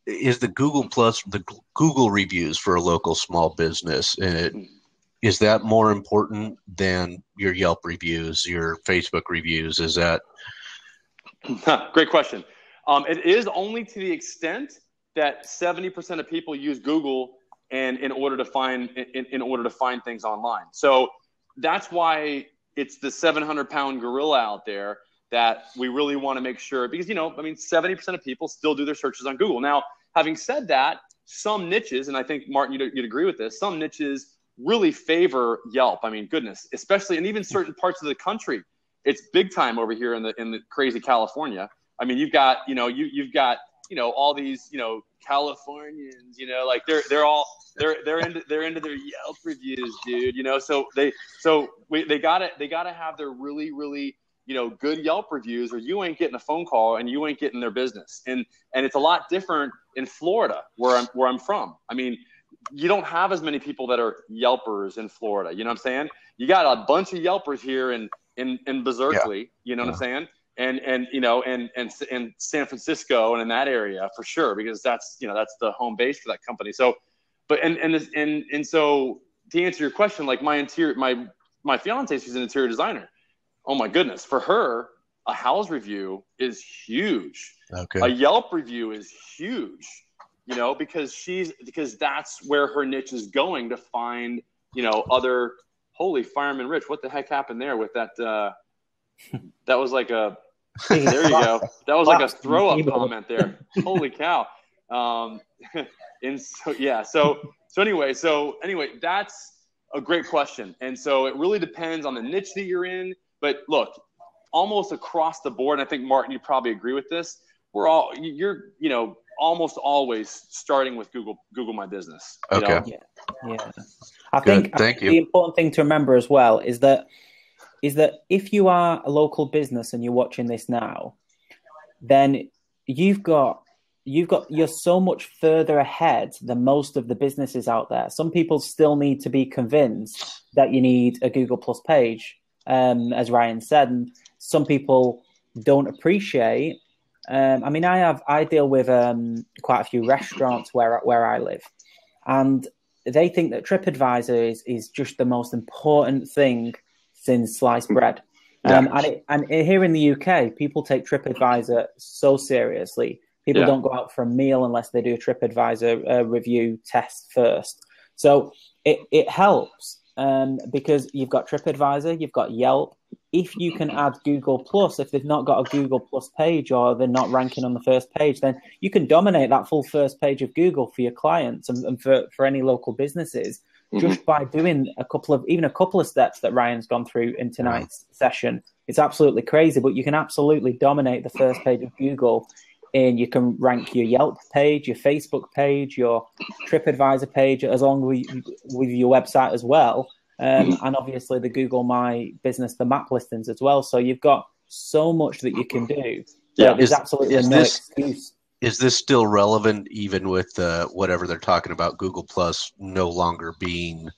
the Google Plus, the Google reviews for a local small business, is that more important than your Yelp reviews, your Facebook reviews? Is that great question? It is only to the extent that 70% of people use Google and in order to find things online. So that's why it's the 700-pound gorilla out there that we really want to make sure, because 70% of people still do their searches on Google. Now, having said that, some niches, and I think Martin, you'd agree with this, some niches really favor Yelp. I mean, goodness, especially in even certain parts of the country, it's big time over here in the crazy California. I mean, you've got all these Californians, like they're into their Yelp reviews, dude. So they gotta have their really, really good Yelp reviews, or you ain't getting a phone call and you ain't getting their business. And it's a lot different in Florida, where I'm from. I mean, you don't have as many people that are Yelpers in Florida. You know what I'm saying? You got a bunch of Yelpers here in Berkeley. You know what I'm saying? And San Francisco and in that area for sure, because that's the home base for that company. So, but so to answer your question, like my fiance, she's an interior designer. Oh my goodness, for her, a house review is huge. Okay. A Yelp review is huge, because that's where her niche is going to find, other. Holy fireman Rich, what the heck happened there with that? That was like there you go. That was like a throw up comment there. Holy cow. So anyway, that's a great question. And so it really depends on the niche that you're in. But look, almost across the board, and I think Martin, you probably agree with this. You're almost always starting with Google My Business. Okay. Yeah. I think the important thing to remember as well is that if you are a local business and you're watching this now, then you're so much further ahead than most of the businesses out there. Some people still need to be convinced that you need a Google Plus page, as Ryan said, and some people don't appreciate. I deal with quite a few restaurants where I live, and they think that TripAdvisor is just the most important thing since sliced bread. And here in the UK, people take TripAdvisor so seriously. People don't go out for a meal unless they do a TripAdvisor review test first. So it helps because you've got TripAdvisor, you've got Yelp. If you can add Google Plus, if they've not got a Google Plus page or they're not ranking on the first page, then you can dominate that full first page of Google for your clients and for any local businesses just by doing a couple of steps that Ryan's gone through in tonight's session. It's absolutely crazy, but you can absolutely dominate the first page of Google, and you can rank your Yelp page, your Facebook page, your TripAdvisor page, as long with your website as well. And obviously the Google My Business, the map listings as well. So you've got so much that you can do. Yeah, there's absolutely no excuse. Is this still relevant even with whatever they're talking about Google Plus no longer being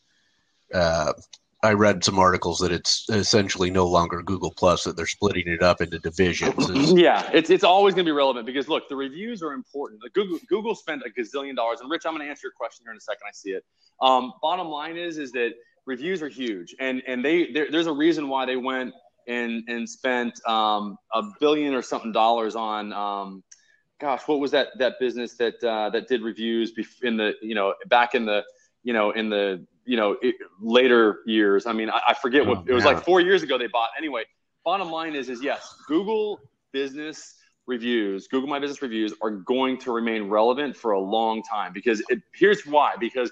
I read some articles that it's essentially no longer Google Plus, that they're splitting it up into divisions. Yeah, it's always going to be relevant because, look, the reviews are important. Like Google spent $1 gazillion. And, Rich, I'm going to answer your question here in a second. I see it. Bottom line is that reviews are huge. And there's a reason why they went and spent $1 billion or something dollars on what was that business that did reviews back in the later years. I mean, I forget what it was like 4 years ago they bought. Anyway, bottom line is yes, Google Business Reviews, Google My Business Reviews are going to remain relevant for a long time because here's why, because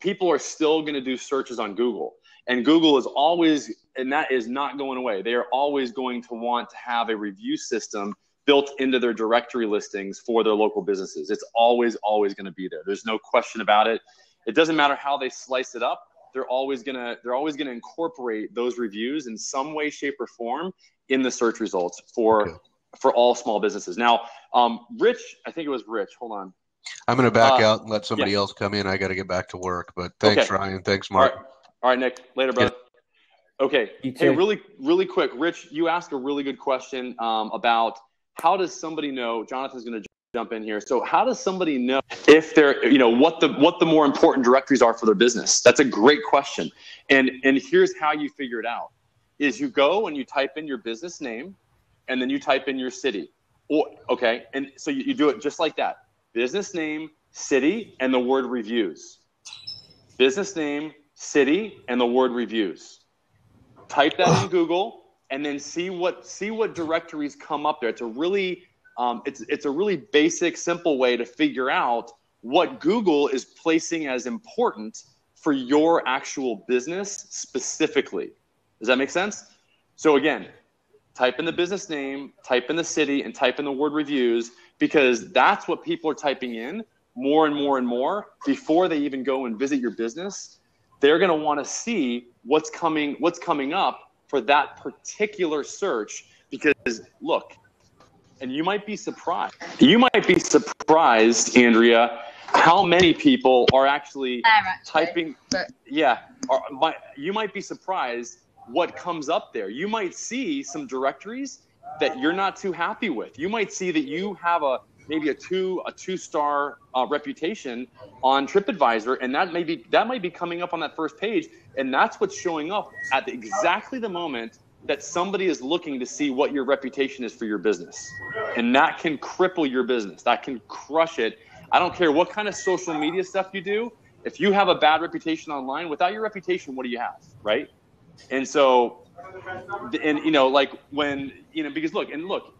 people are still going to do searches on Google, and Google is always, and that is not going away. They are always going to want to have a review system built into their directory listings for their local businesses. It's always going to be there. There's no question about it. It doesn't matter how they slice it up. They're always gonna incorporate those reviews in some way, shape, or form in the search results for all small businesses. Now, Rich, I think it was Rich. Hold on. I'm going to back out and let somebody else come in. I got to get back to work. But thanks, Ryan. Thanks, Mark. All right, Nick. Later, brother. Okay. Hey, really quick, Rich, you asked a really good question about how does somebody know. Jonathan's going to jump in here. So how does somebody know if they're, what the more important directories are for their business? That's a great question. And here's how you figure it out is you go and you type in your business name and then you type in your city. And so you do it just like that. Business name, city, and the word reviews. Business name, city, and the word reviews. Type that in Google and then see what directories come up there. It's a really it's a really basic, simple way to figure out what Google is placing as important for your actual business specifically. Does that make sense? So again, type in the business name, type in the city, and type in the word reviews, because that's what people are typing in more and more and more before they even go and visit your business. They're going to want to see what's coming up for that particular search, because look, and you might be surprised, Andrea, how many people are actually typing. You might be surprised what comes up there. You might see some directories that you're not too happy with. You might see that you have maybe a two-star reputation on TripAdvisor, and that might be coming up on that first page, and that's what's showing up at exactly the moment that somebody is looking to see what your reputation is for your business. And that can cripple your business. That can crush it. I don't care what kind of social media stuff you do. If you have a bad reputation online, without your reputation, what do you have, right? And so, because look,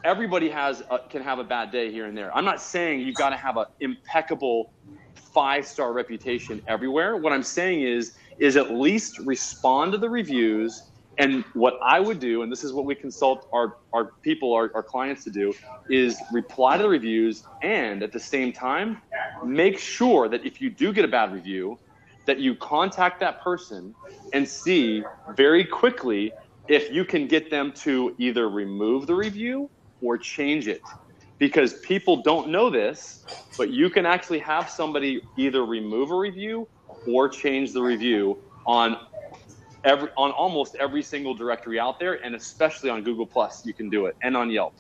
everybody can have a bad day here and there. I'm not saying you've got to have an impeccable 5-star reputation everywhere. What I'm saying is at least respond to the reviews. And what I would do, and this is what we consult our clients to do, is reply to the reviews, and at the same time, make sure that if you do get a bad review, that you contact that person and see very quickly if you can get them to either remove the review or change it. Because people don't know this, but you can actually have somebody either remove a review or change the review on almost every single directory out there, and especially on Google Plus, you can do it, and on Yelp.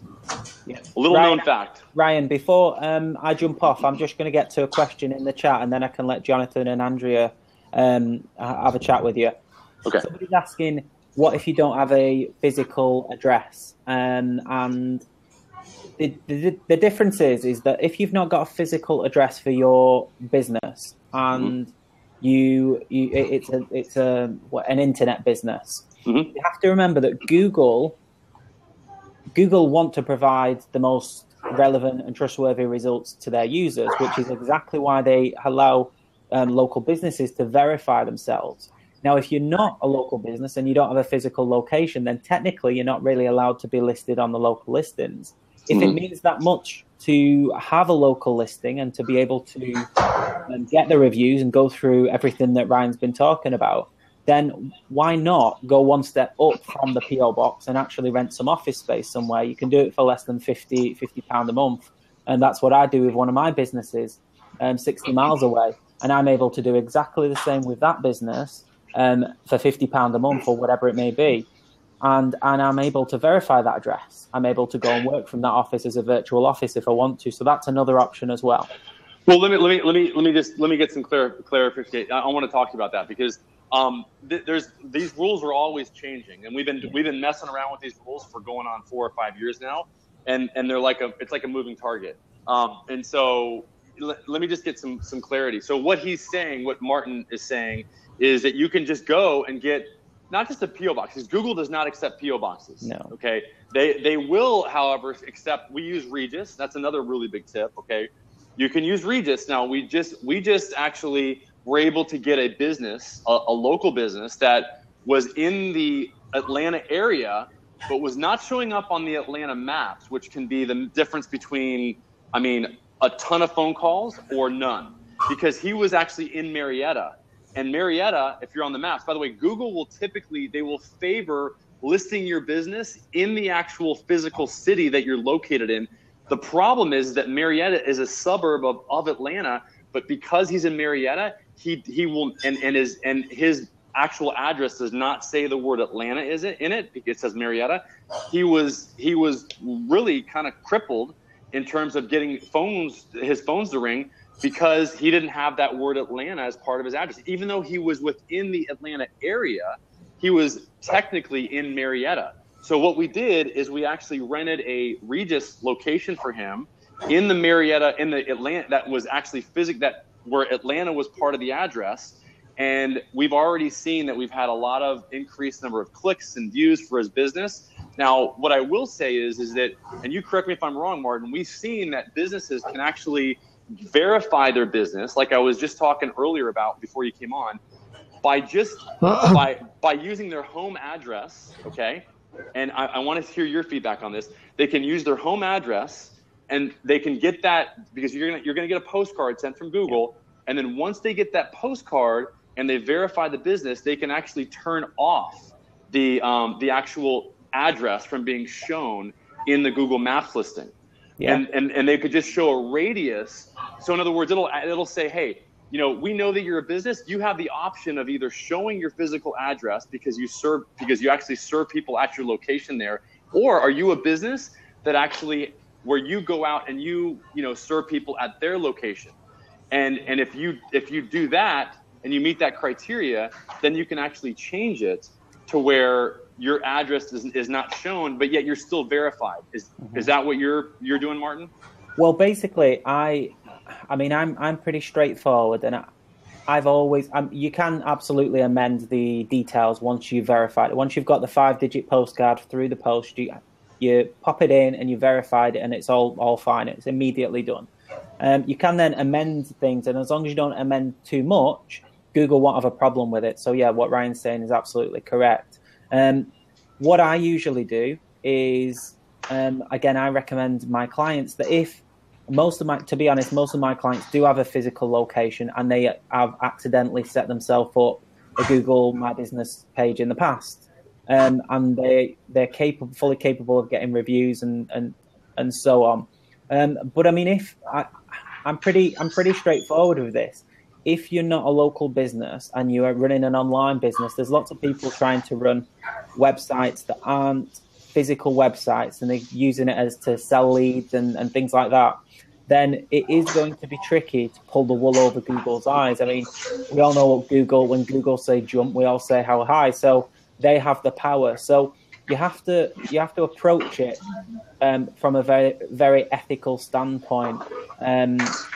Yeah. A little known fact. Ryan, before I jump off, I'm just going to get to a question in the chat, and then I can let Jonathan and Andrea have a chat with you. Okay. Somebody's asking, what if you don't have a physical address? And the difference is that if you've not got a physical address for your business, and it's an internet business. Mm-hmm. You have to remember that Google want to provide the most relevant and trustworthy results to their users, which is exactly why they allow local businesses to verify themselves. Now, if you're not a local business and you don't have a physical location, then technically you're not really allowed to be listed on the local listings. If it means that much to have a local listing and to be able to get the reviews and go through everything that Ryan's been talking about, then why not go one step up from the PO box and actually rent some office space somewhere? You can do it for less than £50 a month. And that's what I do with one of my businesses, 60 miles away. And I'm able to do exactly the same with that business for £50 a month or whatever it may be. And I'm able to verify that address. I'm able to go and work from that office as a virtual office if I want to. So that's another option as well. Well, let me get some clarification. I want to talk to you about that, because these rules are always changing, and we've been messing around with these rules for going on 4 or 5 years now, and they're it's like a moving target. And so let me just get some clarity. So what Martin is saying is that you can just go and get not just a PO box, because Google does not accept PO boxes. No. Okay. They will, however, accept. We use Regus. That's another really big tip. Okay. You can use Regus. Now we just actually were able to get a business, a local business that was in the Atlanta area, but was not showing up on the Atlanta maps, which can be the difference between, a ton of phone calls or none, because he was actually in Marietta. And Marietta, if you're on the maps, by the way, Google will favor listing your business in the actual physical city that you're located in. The problem is that Marietta is a suburb of Atlanta, but because he's in Marietta, he will, and his actual address does not say the word Atlanta in it. It says Marietta. He was really kind of crippled in terms of getting his phones to ring, because he didn't have that word Atlanta as part of his address. Even though he was within the Atlanta area, he was technically in Marietta. So what we did is we actually rented a Regus location for him in the Marietta, in the Atlanta, that was actually where Atlanta was part of the address. And we've already seen that we've had a lot of increased number of clicks and views for his business. Now, what I will say is that, and you correct me if I'm wrong, Martin, we've seen that businesses can actually verify their business, like I was just talking earlier about before you came on, by using their home address, okay? And I want to hear your feedback on this. They can use their home address, and they can get that, because you're gonna get a postcard sent from Google, and then once they get that postcard and they verify the business, they can actually turn off the actual address from being shown in the Google Maps listing. Yeah. And they could just show a radius. So in other words, it'll say, hey, we know that you're a business. You have the option of either showing your physical address because you actually serve people at your location there, or are you a business that actually where you go out and you serve people at their location, and if you do that and you meet that criteria, then you can actually change it to where your address is not shown, but yet you're still verified. Is that what you're doing, Martin? Well, basically, I'm pretty straightforward, and I've always you can absolutely amend the details once you've verified it. Once you've got the 5-digit postcard through the post, you pop it in and you verified it, and it's all fine. It's immediately done. You can then amend things, and as long as you don't amend too much, Google won't have a problem with it. So yeah, what Ryan's saying is absolutely correct. What I usually do is, again, I recommend my clients that if most of my clients do have a physical location and they have accidentally set themselves up a Google My Business page in the past, and they're fully capable of getting reviews and so on. But I mean, if I'm pretty straightforward with this. If you're not a local business and you are running an online business, there's lots of people trying to run websites that aren't physical websites, and they're using it to sell leads and things like that. Then it is going to be tricky to pull the wool over Google's eyes. I mean, we all know when Google say jump, we all say how high. So they have the power. So you have to approach it from a very, very ethical standpoint.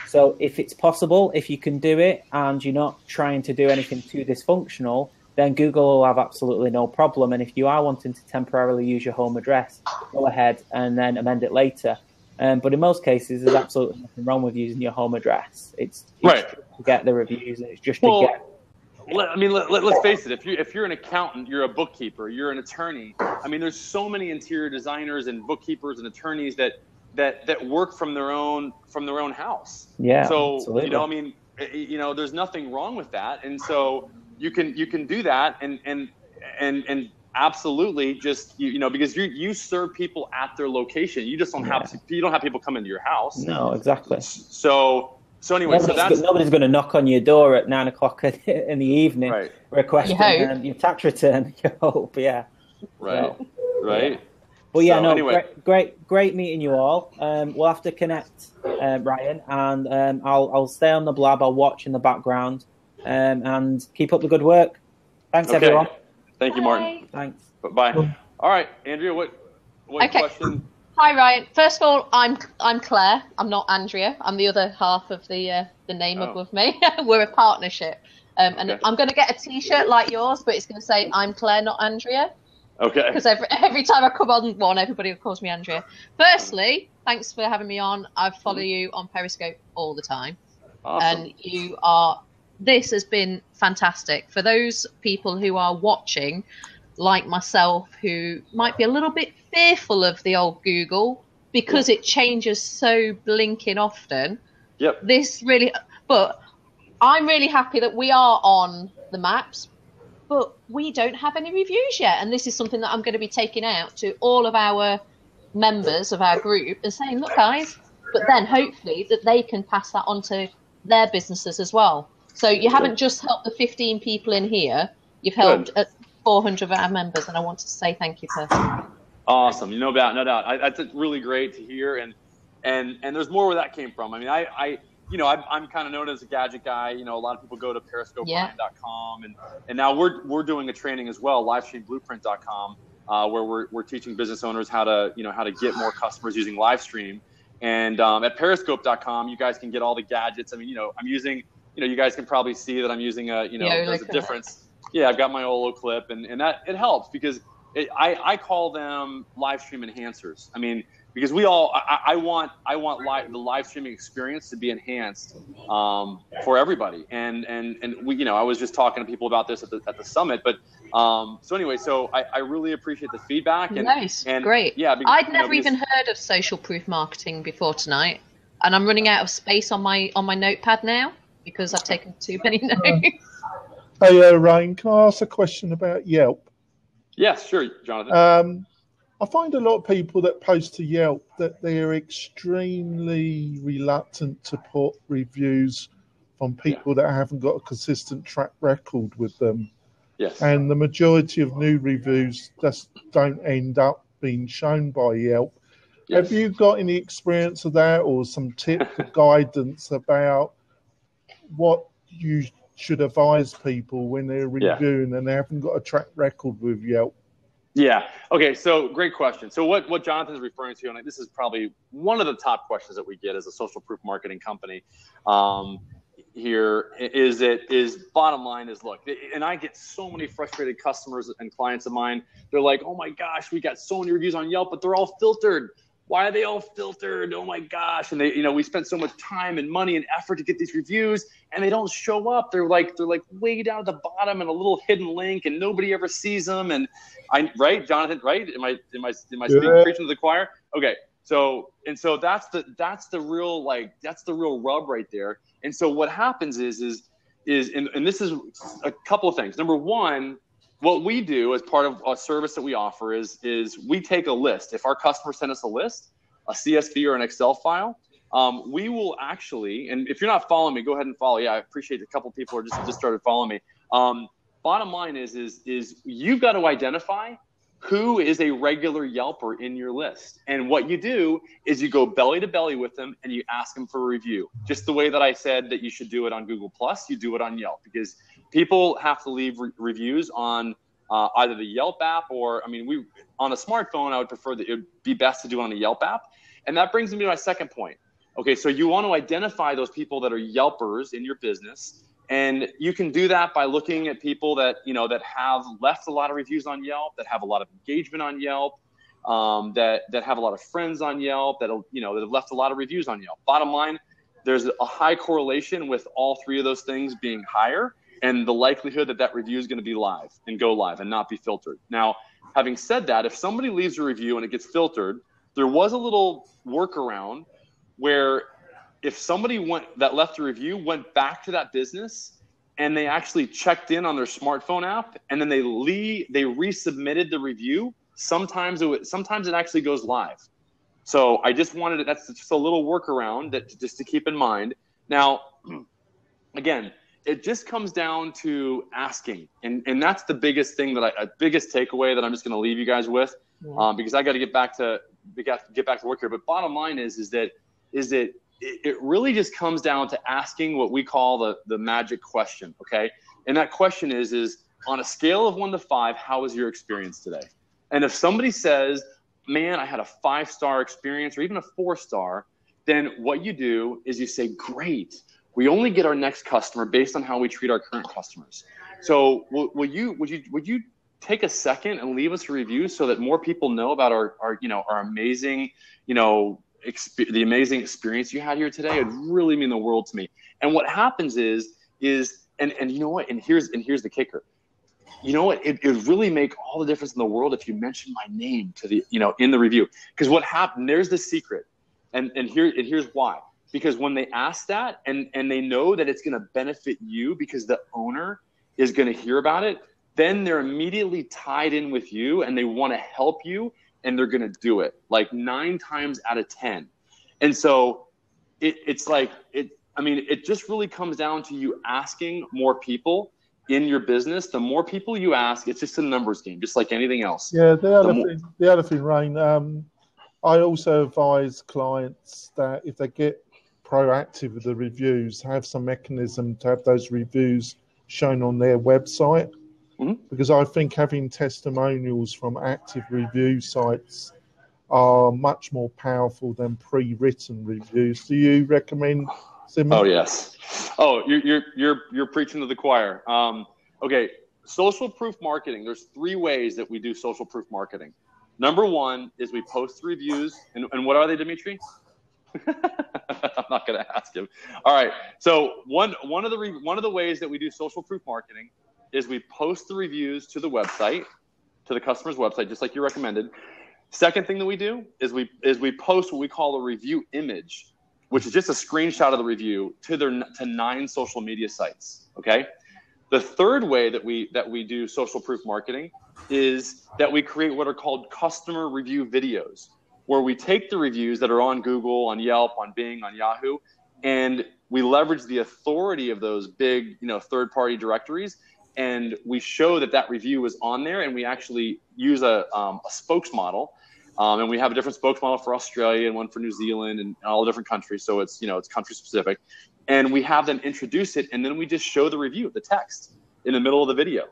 So if it's possible, if you can do it and you're not trying to do anything too dysfunctional, then Google will have absolutely no problem. And if you are wanting to temporarily use your home address, go ahead and then amend it later. But in most cases, there's absolutely nothing wrong with using your home address. It's right to get the reviews, and it's just to get. Let's face it. If you're an accountant, you're a bookkeeper, you're an attorney. I mean, there's so many interior designers and bookkeepers and attorneys that work from their own house. Yeah. So absolutely. there's nothing wrong with that, and so you can do that and absolutely just because you serve people at their location. You just don't have people come into your house. No, exactly. So anyway, nobody's going to knock on your door at 9 o'clock in the evening, right, requesting your tax return. You hope, yeah. Right, so, right. Yeah. But yeah, anyway. Great meeting you all. We'll have to connect, Ryan, and I'll stay on the blab. I'll watch in the background, and keep up the good work. Thanks, everyone. Thank you, Martin. Thanks. Bye. All right, Andrea, what question? Hi, Ryan. First of all, I'm Claire. I'm not Andrea. I'm the other half of the name above me. We're a partnership. And I'm going to get a T-shirt like yours, but it's going to say I'm Claire, not Andrea. Okay. Because every time I come on one, everybody calls me Andrea. Firstly, thanks for having me on. I follow you on Periscope all the time. Awesome. And this has been fantastic. For those people who are watching, like myself, who might be a little bit fearful of the old Google because it changes so blinking often. Yep. But I'm really happy that we are on the maps, but we don't have any reviews yet. And this is something that I'm going to be taking out to all of our members of our group and saying, look, guys, but then hopefully that they can pass that on to their businesses as well. So you haven't just helped the 15 people in here, you've helped 400 of our members, and I want to say thank you personally. Awesome. No doubt. That's really great to hear. And there's more where that came from. I mean, I'm kind of known as a gadget guy. A lot of people go to periscope.com and now we're doing a training as well, livestreamblueprint.com, where we're teaching business owners how to get more customers using Livestream. And at periscope.com, you guys can get all the gadgets. I mean, I'm using, you guys can probably see that I'm using there's a difference. Yeah, I've got my Olo clip, and that it helps because I call them live stream enhancers. I mean, because I want the live streaming experience to be enhanced for everybody. And we, I was just talking to people about this at the summit. But so anyway, so I really appreciate the feedback. And, nice, and great. Yeah, because, I'd never even heard of social proof marketing before tonight, and I'm running out of space on my notepad now because I've taken too many notes. Hey, Ryan, can I ask a question about Yelp? Yes, sure, Jonathan. I find a lot of people that post to Yelp that they're extremely reluctant to put reviews from people that haven't got a consistent track record with them. Yes. And the majority of new reviews just don't end up being shown by Yelp. Yes. Have you got any experience of that, or some tips or guidance about what you should advise people when they're reviewing and they haven't got a track record with Yelp? Yeah. Okay. So great question. So what Jonathan's referring to, and this is probably one of the top questions that we get as a social proof marketing company here, is bottom line is, look, and I get so many frustrated customers and clients of mine. They're like, oh my gosh, we got so many reviews on Yelp, but they're all filtered. Why are they all filtered? Oh my gosh. And they, we spent so much time and money and effort to get these reviews, and they don't show up. They're like way down at the bottom and a little hidden link, and nobody ever sees them. And right, Jonathan, right? Am I speaking, preaching to the choir? Okay. So that's the real rub right there. And so what happens is and this is a couple of things. Number one, what we do as part of a service that we offer is we take a list. If our customers send us a list, a CSV or an Excel file, we will actually, and if you're not following me, go ahead and follow. Yeah, I appreciate a couple of people who just started following me. Bottom line is you've got to identify who is a regular Yelper in your list. And what you do is you go belly to belly with them and you ask them for a review. Just the way that I said that you should do it on Google+, you do it on Yelp, because people have to leave reviews on either the Yelp app or, on a smartphone, I would prefer that it would be best to do it on the Yelp app. And that brings me to my second point. Okay, so you want to identify those people that are Yelpers in your business. And you can do that by looking at people that, that have left a lot of reviews on Yelp, that have a lot of engagement on Yelp, that have a lot of friends on Yelp, that have left a lot of reviews on Yelp. Bottom line, there's a high correlation with all three of those things being higher, and the likelihood that review is going to be live and go live and not be filtered. Now, having said that, if somebody leaves a review and it gets filtered, there was a little workaround where if somebody that left a review went back to that business and they actually checked in on their smartphone app and then they resubmitted the review, sometimes it actually goes live. So I just that's just a little workaround just to keep in mind. Now, again, it just comes down to asking, and that's the biggest thing biggest takeaway that I'm just going to leave you guys with, because I got to get back to work here. But bottom line is that it really just comes down to asking what we call the magic question, okay? And that question is on a scale of 1 to 5, how was your experience today? And if somebody says, man, I had a 5-star experience or even a 4-star, then what you do is you say, great, we only get our next customer based on how we treat our current customers. So would you take a second and leave us a review so that more people know about our amazing, the amazing experience you had here today? It'd really mean the world to me. And what happens is and you know what? And here's the kicker. You know what? It would really make all the difference in the world if you mention my name in the review. Because what happened? There's the secret, and here's why. Because when they ask that and they know that it's going to benefit you because the owner is going to hear about it, then they're immediately tied in with you and they want to help you. And they're going to do it like 9 times out of 10. And so it just really comes down to you asking more people in your business. The more people you ask, it's just a numbers game, just like anything else. Yeah. The other thing, Rain, I also advise clients that if they get proactive with the reviews, have some mechanism to have those reviews shown on their website. Mm-hmm. Because I think having testimonials from active review sites are much more powerful than pre-written reviews. Do you recommend similar? Oh yes. Oh, you're preaching to the choir. Okay, social proof marketing, there's 3 ways that we do social proof marketing. Number 1 is we post reviews. And what are they, Dimitri? I'm not going to ask him. All right. So one of the ways that we do social proof marketing is we post the reviews to the website, to the customer's website, just like you recommended. Second thing that we do is we post what we call a review image, which is just a screenshot of the review to 9 social media sites. Okay. The third way that we do social proof marketing is that we create what are called customer review videos, where we take the reviews that are on Google, on Yelp, on Bing, on Yahoo, and we leverage the authority of those big, third-party directories, and we show that review is on there, and we actually use a spokes model, and we have a different spokes model for Australia and one for New Zealand and all the different countries, so it's country specific, and we have them introduce it, and then we just show the review, the text, in the middle of the video.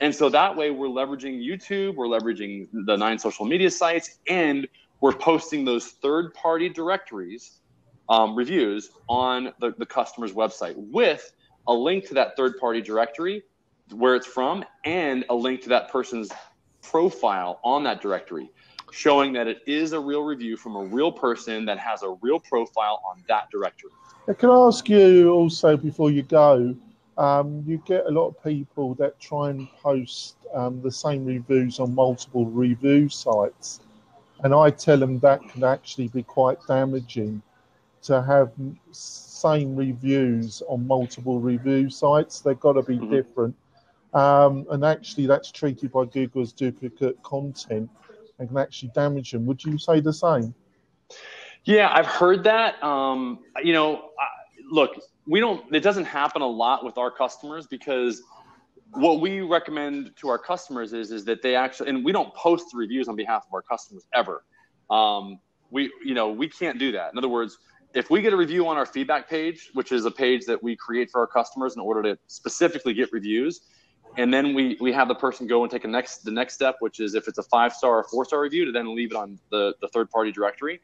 And so that way we're leveraging YouTube, we're leveraging the 9 social media sites, and we're posting those third-party directories reviews on the customer's website with a link to that third-party directory, where it's from, and a link to that person's profile on that directory, showing that it is a real review from a real person that has a real profile on that directory. Can I ask you also, before you go, you get a lot of people that try and post the same reviews on multiple review sites. And I tell them that can actually be quite damaging to have same reviews on multiple review sites. They've got to be different. And actually that's treated by Google as duplicate content and can actually damage them. Would you say the same? Yeah, I've heard that. Look, it doesn't happen a lot with our customers, because what we recommend to our customers is that they actually, and we don't post the reviews on behalf of our customers ever. We can't do that. In other words, if we get a review on our feedback page, which is a page that we create for our customers in order to specifically get reviews, and then we have the person go and take the next step, which is if it's a 5-star or 4-star review, to then leave it on the third-party directory.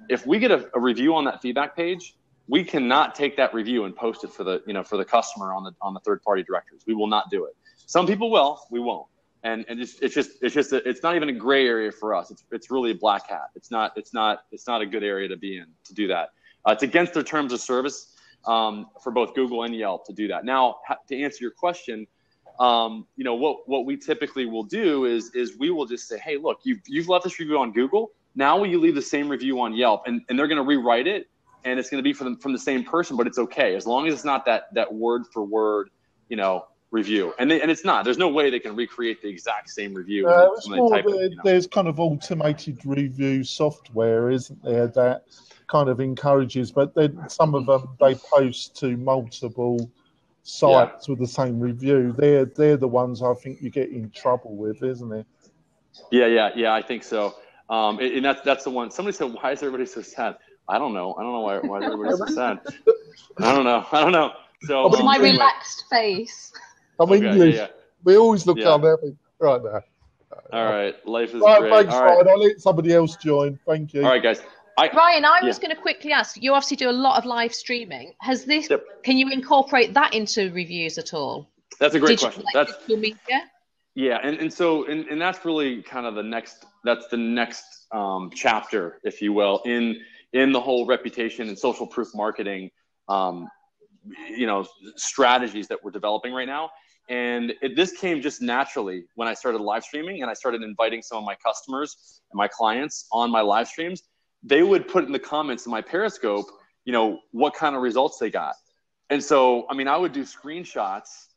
If we get a review on that feedback page, we cannot take that review and post it for the customer on the third-party directories. We will not do it. Some people will, we won't. And it's not even a gray area for us. It's really a black hat. It's not a good area to be in to do that. It's against their terms of service for both Google and Yelp to do that. Now, to answer your question, what we typically will do is we will just say, hey, look, you've left this review on Google. Now will you leave the same review on Yelp? And they're going to rewrite it, and it's going to be from the same person, but it's okay as long as it's not that word for word, review. And it's not. There's no way they can recreate the exact same review. There's kind of automated review software, isn't there, that kind of encourages, but then some of them they post to multiple sites with the same review. They're the ones I think you get in trouble with, isn't it? Yeah, I think so. And that's the one. Somebody said, why is everybody so sad? I don't know why everybody's so sad. I don't know. So with my relaxed face. I'm English. Yeah. We always look unhappy right now. All right, life is great. Thanks, all right. I'll let somebody else join. Thank you. All right, guys. Ryan, I was going to quickly ask, you obviously do a lot of live streaming. Can you incorporate that into reviews at all? That's a great question. That's media? Yeah, and so that's really kind of the next chapter, if you will, in the whole reputation and social proof marketing strategies that we're developing right now. And this came just naturally when I started live streaming, and I started inviting some of my customers and my clients on my live streams. They would put in the comments in my Periscope, what kind of results they got. And so, I would do screenshots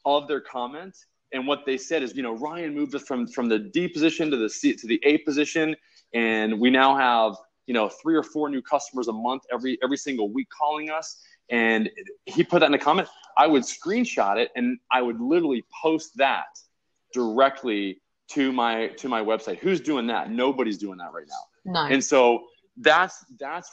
of their comments, and what they said is, Ryan moved us from the D position to the A position, and we now have 3 or 4 new customers a month every single week calling us. And he put that in the comment. I would screenshot it, and I would literally post that directly to my website. Who's doing that? Nobody's doing that right now. Nice. And so that's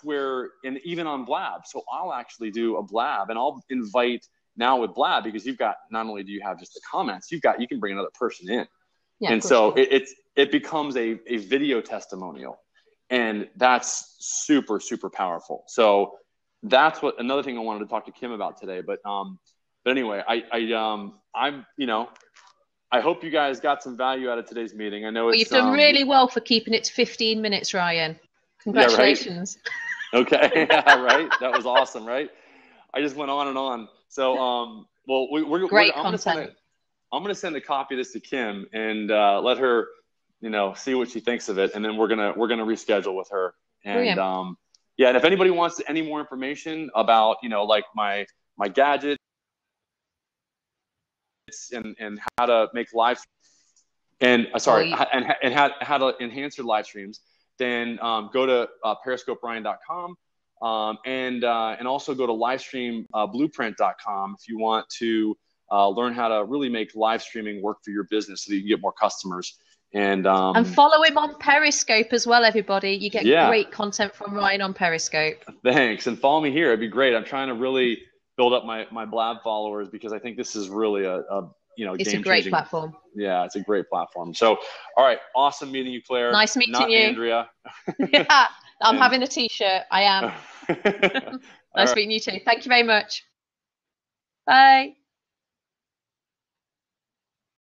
where, and even on Blab. So I'll actually do a Blab, and I'll invite now with Blab, because you've got, not only do you have just the comments, you can bring another person in. Yeah, and so it becomes a video testimonial, and that's super, super powerful. So that's another thing I wanted to talk to Kim about today. But anyway, I I hope you guys got some value out of today's meeting. I know Well, it's you've done really well for keeping it to 15 minutes, Ryan. Congratulations. Yeah, right? Okay, yeah, right. That was awesome, right? I just went on and on. So, well, Great I'm going to send a copy of this to Kim and let her, see what she thinks of it, and then we're gonna reschedule with her. And Brilliant. yeah, and if anybody wants any more information about, like my gadgets and how to make live and how to enhance your live streams, then go to periscoperyan.com and also go to livestreamblueprint.com if you want to learn how to really make live streaming work for your business so that you can get more customers. And follow him on Periscope as well, everybody. You get great content from Ryan on Periscope. Thanks. And follow me here. It'd be great. I'm trying to really build up my Blab followers because I think this is really a it's game a great changing platform. Yeah, it's a great platform. So, all right. Awesome meeting you, Claire. Nice meeting Not you. Andrea. Yeah, I'm having a t-shirt. I am. Nice right. meeting you too. Thank you very much. Bye.